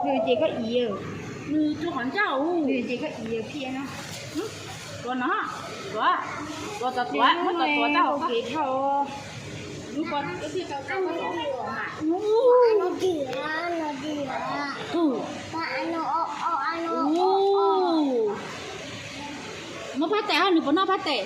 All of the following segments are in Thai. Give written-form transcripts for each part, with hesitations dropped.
người chị có ý ở người cho hắn cháu người chị có ý ở kia nóตัวเนาะตัวตัวมันตัวเจ้าค่ะ cái thầu ดูก่อนก็ที่เจ้าก็ตัวมา Ano dia? Tuh. Ano? Nó phát tệ hơn nữa, nó phát tệ.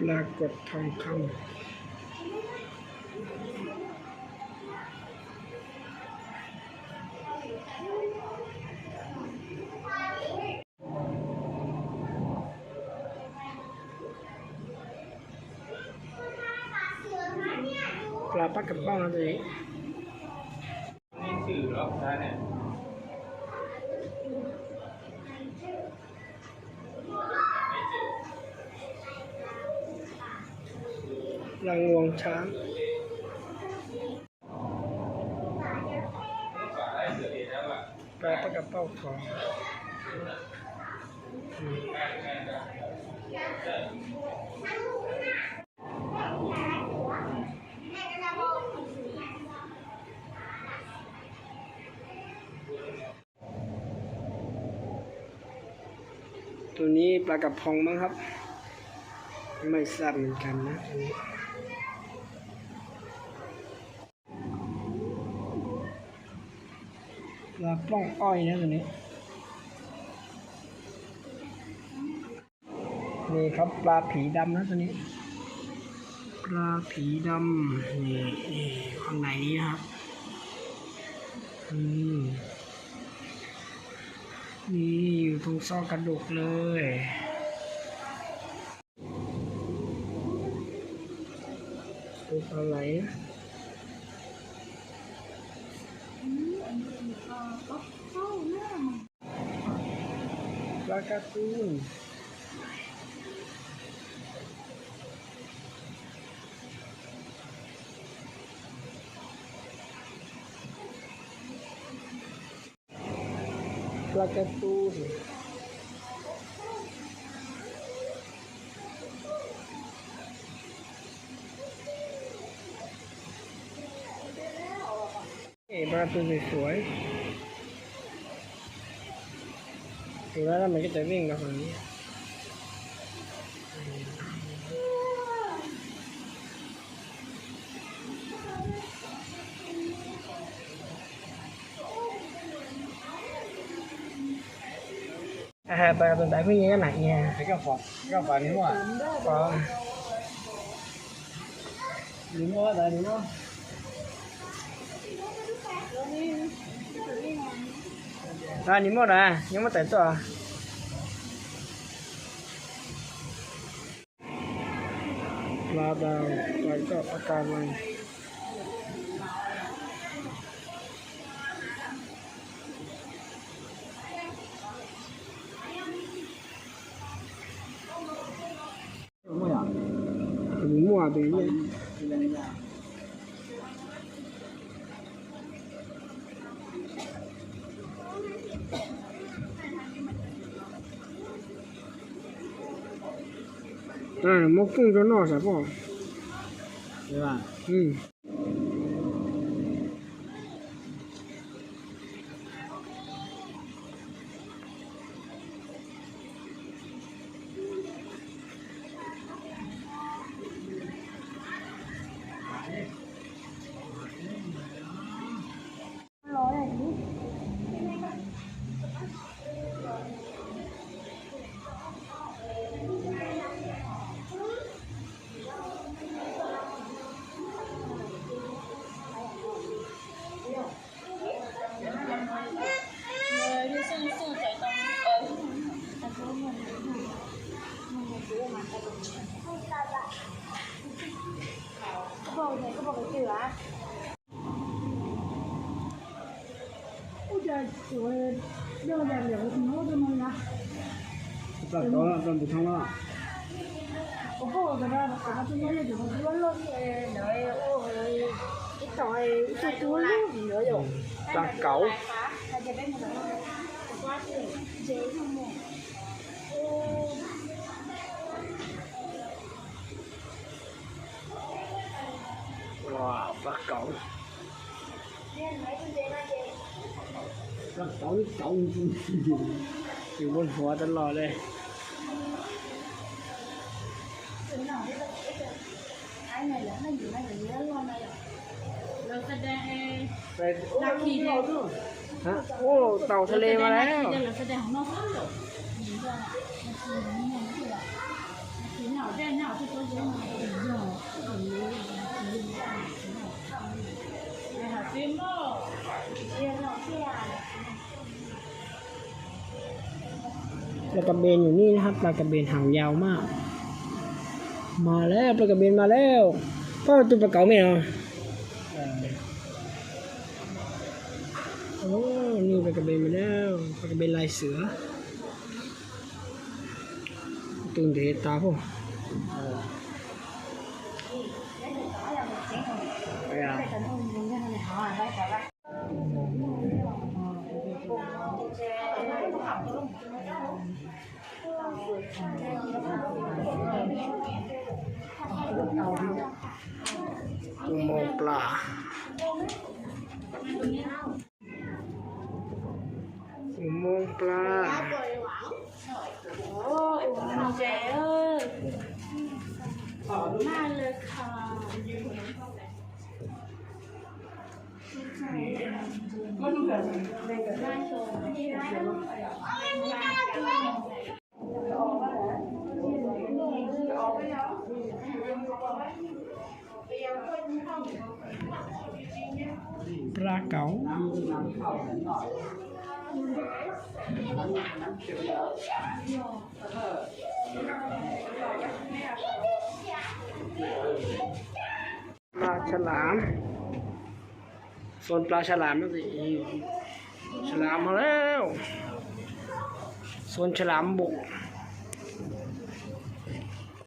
ปรากฏทองคำปลาปักกระเป้านะตัวนี้นี่สื่อหรอกท่านเนี่ยรังงวงช้างปลาปักกระเป้าทองตัวนี้ปลากระพงมั้งครับไม่ทราบเหมือนกันนะตัวนี้ปลาป้องอ้อยนะตัวนี้นี่ครับปลาผีดำนะตัวนี้ปลาผีดำนี่ข้างในนี้นะครับนี่อยู่ตรงซอกกระดูกเลยตัวอะไรปลาการ์ตูนปลาการ์ตูนปลาตัวสวย ดูแล้วมันก็จะวิ่งมาฝั่งนี้ไปกับตายพี่cái này nha cái cái phần đúng không ạ còn đúng rồi đấy đúng không những món này những món tệ to là đào phải cho cả này mua thì một cung cho nó sẽ bỏ đúng không ừ Cô này có một cái chữ á. Ôi trời, trời ơi, đưa ra liệu nó cho mình là. đó là con bị thăng đó Cô rồi ra nó cho nó được nó luôn đợi ôi cái tỏi cái túi luôn nữa rồi. Trà cẩu wow bác cẩuอยู่บนหัวตลอดเลย cái này là nó gì nó nhớ luôn đây rồi. เราแสดง ไป นาคีเนี่ย ฮะโอ้เต่าทะเลมาแล้ว เราแสดงของนอกเขาหรอกนี่ก็นาคีนี่ไงที่ว่านาคีเหนาได้เหนาที่ตัวเยอะมาเยอะไปหาฟิล์มโม่ ปลากระเบนอยู่นี่นะครับปลากระเบนหางยาวมาก มาแล้วปลากระเบนมาแล้วพ่อตัวปลาเก๋าไม่เอาโอ้นี่ปลากระเบนมาแล้วปลากระเบนลายเสือตุนเดตาพวกไปอ่ะอุโมงค์ปลาอุโมงค์ปลา โอ้ยน้องเจ๊เอ้ยมาเลยค่ะปลาเก๋าปลาฉลามโซนปลาฉลามนั่นสิฉลามมาแล้วโซนฉลามบก